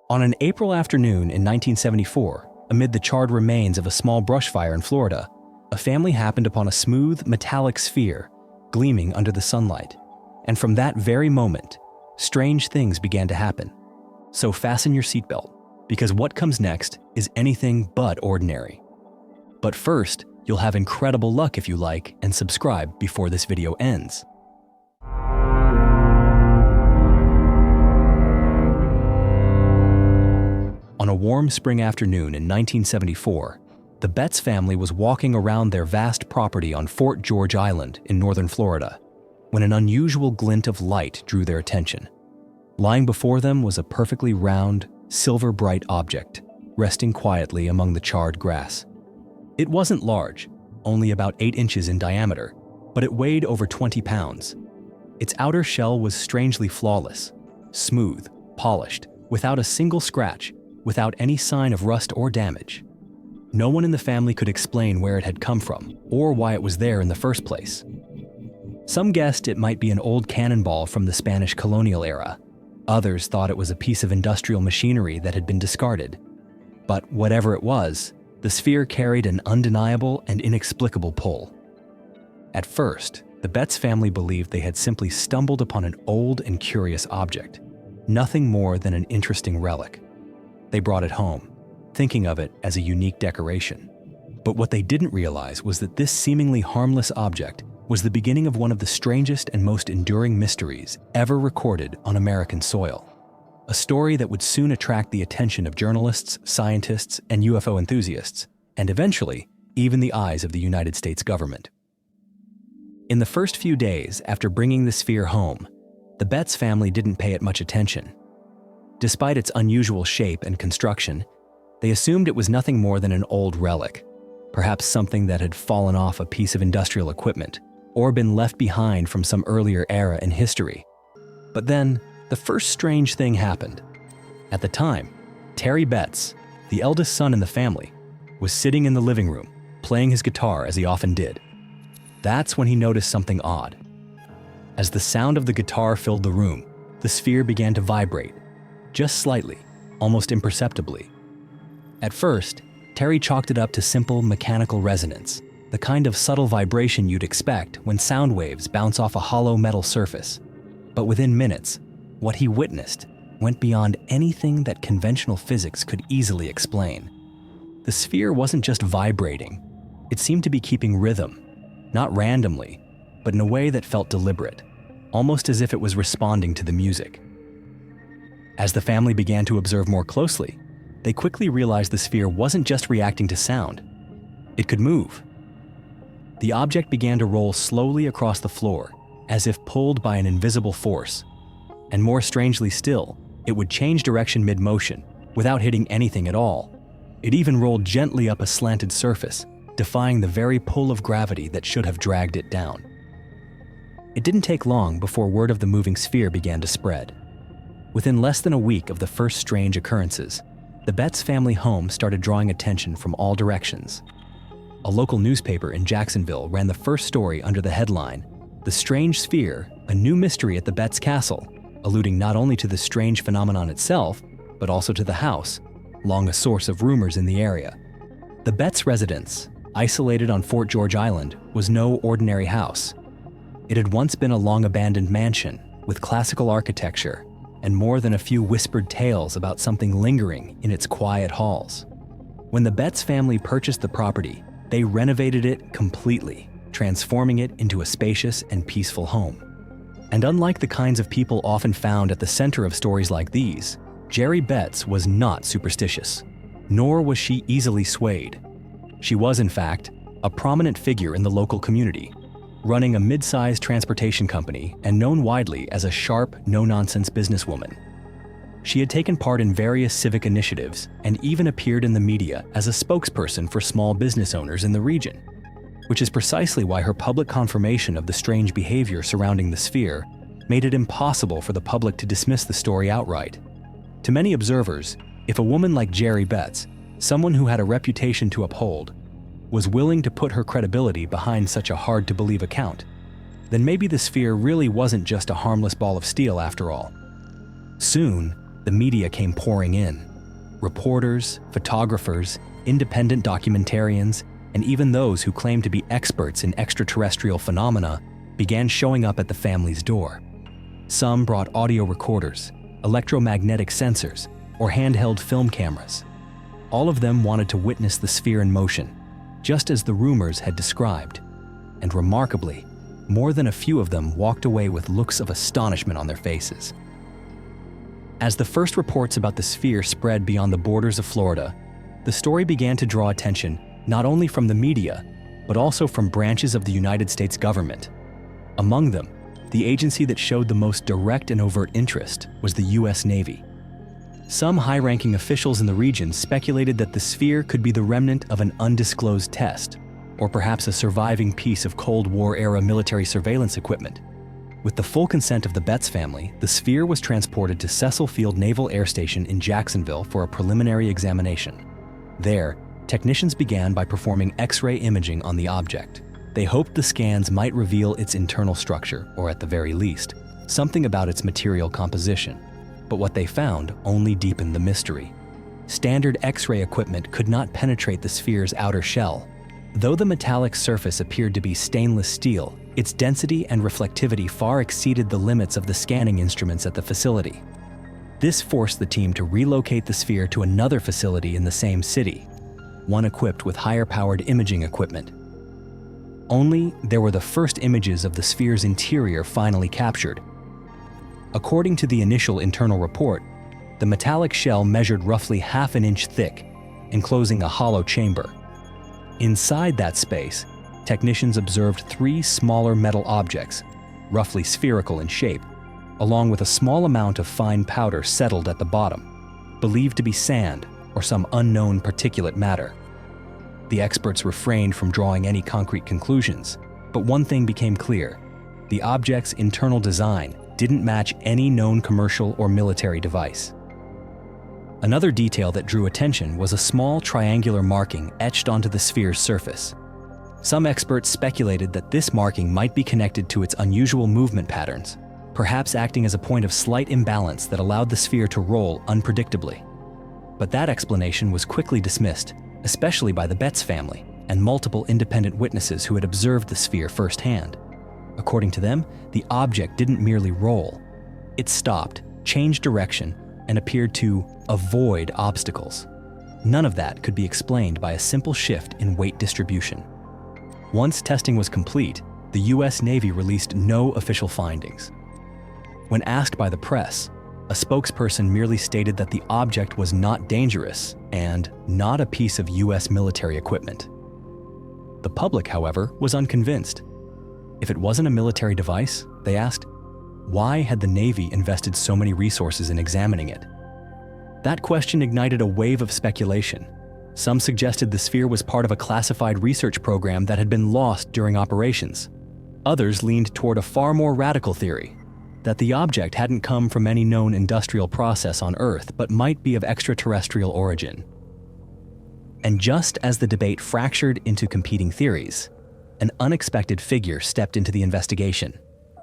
On an April afternoon in 1974, amid the charred remains of a small brush fire in Florida, a family happened upon a smooth, metallic sphere gleaming under the sunlight. And from that very moment, strange things began to happen. So fasten your seatbelt, because what comes next is anything but ordinary. But first, you'll have incredible luck if you like and subscribe before this video ends. On a warm spring afternoon in 1974, the Betts family was walking around their vast property on Fort George Island in northern Florida when an unusual glint of light drew their attention. Lying before them was a perfectly round, silver-bright object, resting quietly among the charred grass. It wasn't large, only about 8 inches in diameter, but it weighed over 20 pounds. Its outer shell was strangely flawless, smooth, polished, without a single scratch, without any sign of rust or damage. No one in the family could explain where it had come from or why it was there in the first place. Some guessed it might be an old cannonball from the Spanish colonial era. Others thought it was a piece of industrial machinery that had been discarded. But whatever it was, the sphere carried an undeniable and inexplicable pull. At first, the Betts family believed they had simply stumbled upon an old and curious object, nothing more than an interesting relic. They brought it home, thinking of it as a unique decoration. But what they didn't realize was that this seemingly harmless object was the beginning of one of the strangest and most enduring mysteries ever recorded on American soil. A story that would soon attract the attention of journalists, scientists, and UFO enthusiasts, and eventually, even the eyes of the United States government. In the first few days after bringing the sphere home, the Betts family didn't pay it much attention. Despite its unusual shape and construction, they assumed it was nothing more than an old relic, perhaps something that had fallen off a piece of industrial equipment or been left behind from some earlier era in history. But then, the first strange thing happened. At the time, Terry Betts, the eldest son in the family, was sitting in the living room, playing his guitar as he often did. That's when he noticed something odd. As the sound of the guitar filled the room, the sphere began to vibrate, just slightly, almost imperceptibly. At first, Terry chalked it up to simple mechanical resonance, the kind of subtle vibration you'd expect when sound waves bounce off a hollow metal surface. But within minutes, what he witnessed went beyond anything that conventional physics could easily explain. The sphere wasn't just vibrating, it seemed to be keeping rhythm, not randomly, but in a way that felt deliberate, almost as if it was responding to the music. As the family began to observe more closely, they quickly realized the sphere wasn't just reacting to sound. It could move. The object began to roll slowly across the floor, as if pulled by an invisible force. And more strangely still, it would change direction mid-motion, without hitting anything at all. It even rolled gently up a slanted surface, defying the very pull of gravity that should have dragged it down. It didn't take long before word of the moving sphere began to spread. Within less than a week of the first strange occurrences, the Betts family home started drawing attention from all directions. A local newspaper in Jacksonville ran the first story under the headline, "The Strange Sphere, a New Mystery at the Betts Castle," alluding not only to the strange phenomenon itself, but also to the house, long a source of rumors in the area. The Betts residence, isolated on Fort George Island, was no ordinary house. It had once been a long-abandoned mansion with classical architecture and more than a few whispered tales about something lingering in its quiet halls. When the Betts family purchased the property, they renovated it completely, transforming it into a spacious and peaceful home. And unlike the kinds of people often found at the center of stories like these, Jerry Betts was not superstitious, nor was she easily swayed. She was, in fact, a prominent figure in the local community, running a mid-sized transportation company and known widely as a sharp, no-nonsense businesswoman. She had taken part in various civic initiatives and even appeared in the media as a spokesperson for small business owners in the region, which is precisely why her public confirmation of the strange behavior surrounding the sphere made it impossible for the public to dismiss the story outright. To many observers, if a woman like Jerry Betts, someone who had a reputation to uphold, was willing to put her credibility behind such a hard-to-believe account, then maybe the sphere really wasn't just a harmless ball of steel after all. Soon, the media came pouring in. Reporters, photographers, independent documentarians, and even those who claimed to be experts in extraterrestrial phenomena began showing up at the family's door. Some brought audio recorders, electromagnetic sensors, or handheld film cameras. All of them wanted to witness the sphere in motion, just as the rumors had described. And remarkably, more than a few of them walked away with looks of astonishment on their faces. As the first reports about the sphere spread beyond the borders of Florida, the story began to draw attention not only from the media, but also from branches of the United States government. Among them, the agency that showed the most direct and overt interest was the U.S. Navy. Some high-ranking officials in the region speculated that the sphere could be the remnant of an undisclosed test, or perhaps a surviving piece of Cold War-era military surveillance equipment. With the full consent of the Betts family, the sphere was transported to Cecil Field Naval Air Station in Jacksonville for a preliminary examination. There, technicians began by performing X-ray imaging on the object. They hoped the scans might reveal its internal structure, or at the very least, something about its material composition. But what they found only deepened the mystery. Standard X-ray equipment could not penetrate the sphere's outer shell. Though the metallic surface appeared to be stainless steel, its density and reflectivity far exceeded the limits of the scanning instruments at the facility. This forced the team to relocate the sphere to another facility in the same city, one equipped with higher-powered imaging equipment. Only there were the first images of the sphere's interior finally captured. According to the initial internal report, the metallic shell measured roughly half an inch thick, enclosing a hollow chamber. Inside that space, technicians observed 3 smaller metal objects, roughly spherical in shape, along with a small amount of fine powder settled at the bottom, believed to be sand or some unknown particulate matter. The experts refrained from drawing any concrete conclusions, but one thing became clear: the object's internal design didn't match any known commercial or military device. Another detail that drew attention was a small triangular marking etched onto the sphere's surface. Some experts speculated that this marking might be connected to its unusual movement patterns, perhaps acting as a point of slight imbalance that allowed the sphere to roll unpredictably. But that explanation was quickly dismissed, especially by the Betts family and multiple independent witnesses who had observed the sphere firsthand. According to them, the object didn't merely roll. It stopped, changed direction, and appeared to avoid obstacles. None of that could be explained by a simple shift in weight distribution. Once testing was complete, the U.S. Navy released no official findings. When asked by the press, a spokesperson merely stated that the object was not dangerous and not a piece of U.S. military equipment. The public, however, was unconvinced. If it wasn't a military device, they asked, why had the Navy invested so many resources in examining it? That question ignited a wave of speculation. Some suggested the sphere was part of a classified research program that had been lost during operations. Others leaned toward a far more radical theory, that the object hadn't come from any known industrial process on Earth, but might be of extraterrestrial origin. And just as the debate fractured into competing theories, an unexpected figure stepped into the investigation.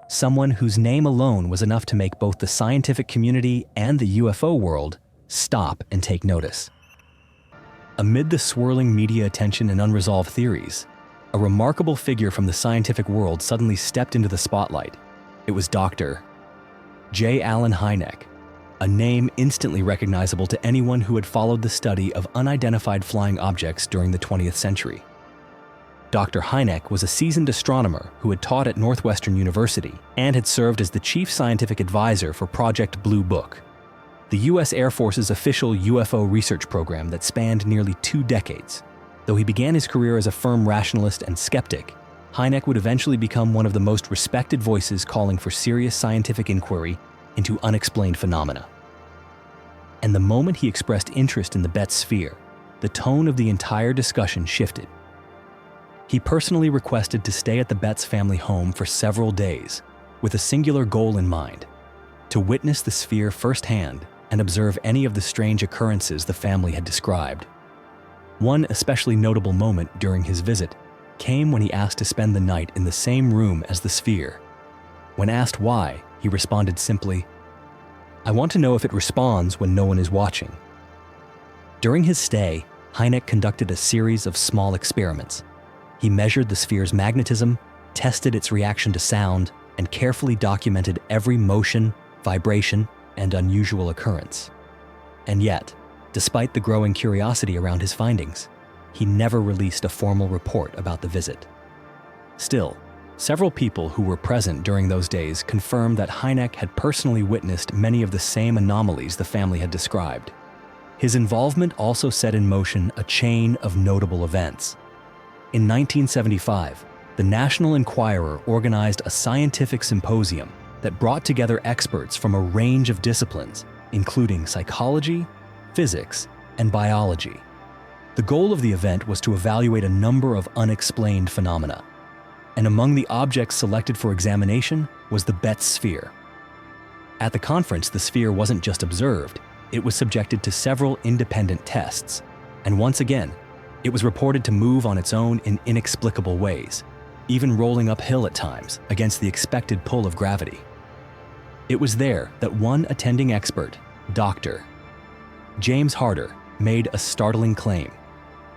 Someone whose name alone was enough to make both the scientific community and the UFO world stop and take notice. Amid the swirling media attention and unresolved theories, a remarkable figure from the scientific world suddenly stepped into the spotlight. It was Dr. J. Allen Hynek, a name instantly recognizable to anyone who had followed the study of unidentified flying objects during the 20th century. Dr. Hynek was a seasoned astronomer who had taught at Northwestern University and had served as the chief scientific advisor for Project Blue Book, the U.S. Air Force's official UFO research program that spanned nearly 2 decades. Though he began his career as a firm rationalist and skeptic, Hynek would eventually become one of the most respected voices calling for serious scientific inquiry into unexplained phenomena. And the moment he expressed interest in the Betts sphere, the tone of the entire discussion shifted. He personally requested to stay at the Betts family home for several days, with a singular goal in mind: to witness the sphere firsthand and observe any of the strange occurrences the family had described. One especially notable moment during his visit came when he asked to spend the night in the same room as the sphere. When asked why, he responded simply, I want to know if it responds when no one is watching. During his stay, Hynek conducted a series of small experiments. He measured the sphere's magnetism, tested its reaction to sound, and carefully documented every motion, vibration, and unusual occurrence. And yet, despite the growing curiosity around his findings, he never released a formal report about the visit. Still, several people who were present during those days confirmed that Hynek had personally witnessed many of the same anomalies the family had described. His involvement also set in motion a chain of notable events. In 1975, the National Enquirer organized a scientific symposium that brought together experts from a range of disciplines, including psychology, physics, and biology. The goal of the event was to evaluate a number of unexplained phenomena. And among the objects selected for examination was the Betz sphere. At the conference, the sphere wasn't just observed, it was subjected to several independent tests. And once again, it was reported to move on its own in inexplicable ways, even rolling uphill at times against the expected pull of gravity. It was there that one attending expert, Dr. James Harder, made a startling claim.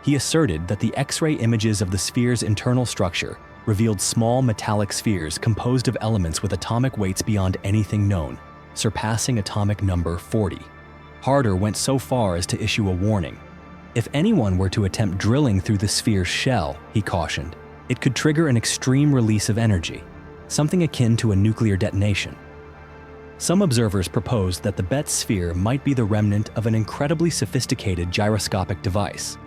He asserted that the X-ray images of the sphere's internal structure revealed small metallic spheres composed of elements with atomic weights beyond anything known, surpassing atomic number 40. Harder went so far as to issue a warning. If anyone were to attempt drilling through the sphere's shell, he cautioned, it could trigger an extreme release of energy, something akin to a nuclear detonation. Some observers proposed that the Betz sphere might be the remnant of an incredibly sophisticated gyroscopic device,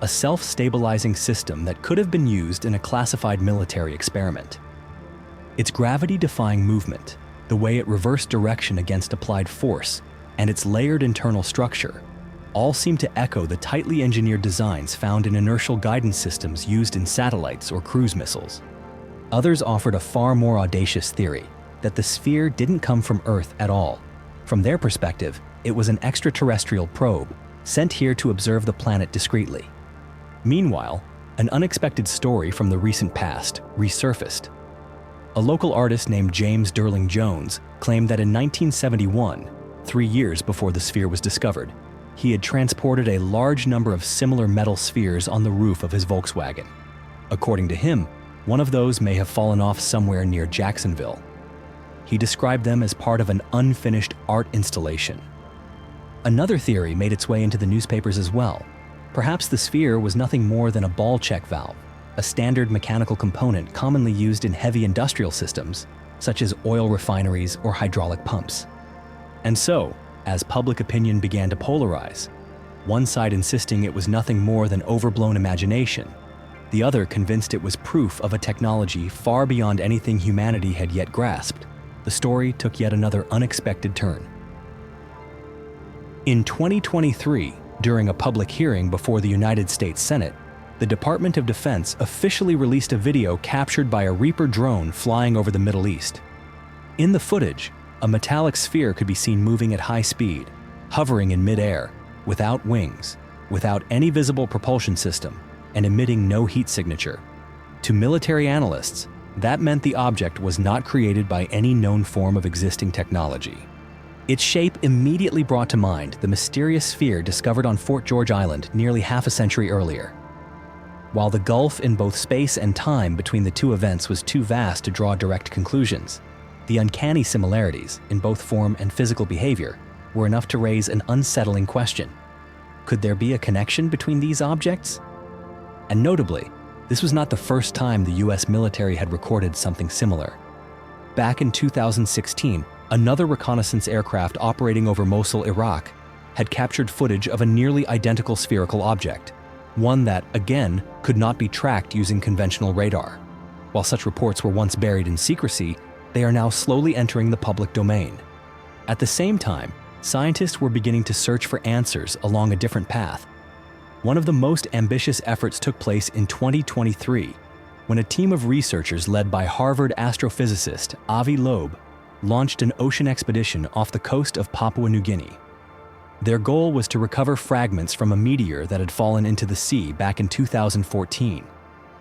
a self-stabilizing system that could have been used in a classified military experiment. Its gravity-defying movement, the way it reversed direction against applied force, and its layered internal structure all seem to echo the tightly engineered designs found in inertial guidance systems used in satellites or cruise missiles. Others offered a far more audacious theory, that the sphere didn't come from Earth at all. From their perspective, it was an extraterrestrial probe, sent here to observe the planet discreetly. Meanwhile, an unexpected story from the recent past resurfaced. A local artist named James Durling Jones claimed that in 1971, 3 years before the sphere was discovered, he had transported a large number of similar metal spheres on the roof of his Volkswagen. According to him, one of those may have fallen off somewhere near Jacksonville. He described them as part of an unfinished art installation. Another theory made its way into the newspapers as well. Perhaps the sphere was nothing more than a ball check valve, a standard mechanical component commonly used in heavy industrial systems, such as oil refineries or hydraulic pumps. And so, as public opinion began to polarize, one side insisting it was nothing more than overblown imagination, the other convinced it was proof of a technology far beyond anything humanity had yet grasped, the story took yet another unexpected turn. In 2023, during a public hearing before the United States Senate, the Department of Defense officially released a video captured by a Reaper drone flying over the Middle East. In the footage, a metallic sphere could be seen moving at high speed, hovering in midair, without wings, without any visible propulsion system, and emitting no heat signature. To military analysts, that meant the object was not created by any known form of existing technology. Its shape immediately brought to mind the mysterious sphere discovered on Fort George Island nearly half a century earlier. While the gulf in both space and time between the two events was too vast to draw direct conclusions, the uncanny similarities in both form and physical behavior were enough to raise an unsettling question. Could there be a connection between these objects? And notably, this was not the first time the US military had recorded something similar. Back in 2016, another reconnaissance aircraft operating over Mosul, Iraq, had captured footage of a nearly identical spherical object, one that, again, could not be tracked using conventional radar. While such reports were once buried in secrecy, they are now slowly entering the public domain. At the same time, scientists were beginning to search for answers along a different path. One of the most ambitious efforts took place in 2023, when a team of researchers led by Harvard astrophysicist Avi Loeb launched an ocean expedition off the coast of Papua New Guinea. Their goal was to recover fragments from a meteor that had fallen into the sea back in 2014.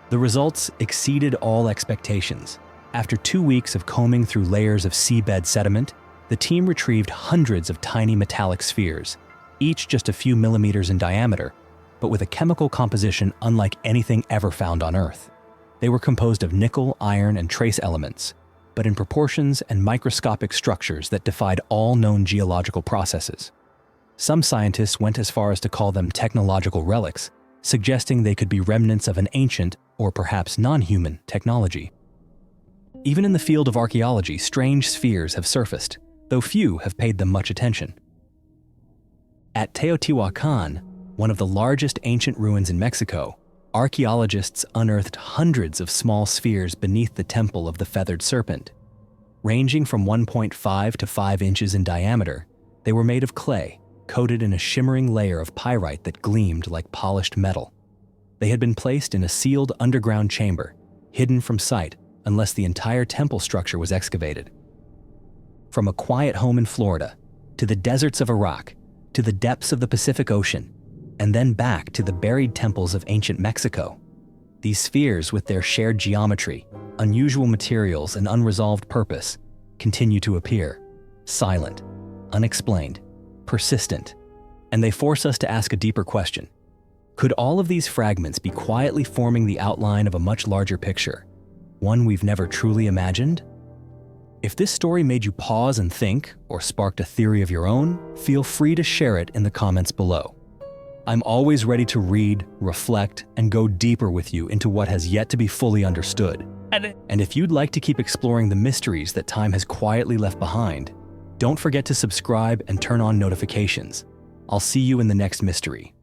The results exceeded all expectations. After 2 weeks of combing through layers of seabed sediment, The team retrieved hundreds of tiny metallic spheres, each just a few millimeters in diameter, but with a chemical composition unlike anything ever found on Earth. They were composed of nickel, iron, and trace elements, but in proportions and microscopic structures that defied all known geological processes. Some scientists went as far as to call them technological relics, suggesting they could be remnants of an ancient, or perhaps non-human, technology. Even in the field of archaeology, strange spheres have surfaced, though few have paid them much attention. At Teotihuacan, one of the largest ancient ruins in Mexico, archaeologists unearthed hundreds of small spheres beneath the temple of the feathered serpent. Ranging from 1.5 to 5 inches in diameter, they were made of clay, coated in a shimmering layer of pyrite that gleamed like polished metal. They had been placed in a sealed underground chamber, hidden from sight unless the entire temple structure was excavated. From a quiet home in Florida, to the deserts of Iraq, to the depths of the Pacific Ocean, and then back to the buried temples of ancient Mexico, these spheres, with their shared geometry, unusual materials, and unresolved purpose, continue to appear, silent, unexplained, persistent, and they force us to ask a deeper question. Could all of these fragments be quietly forming the outline of a much larger picture, one we've never truly imagined? If this story made you pause and think, or sparked a theory of your own, feel free to share it in the comments below. I'm always ready to read, reflect, and go deeper with you into what has yet to be fully understood. And if you'd like to keep exploring the mysteries that time has quietly left behind, don't forget to subscribe and turn on notifications. I'll see you in the next mystery.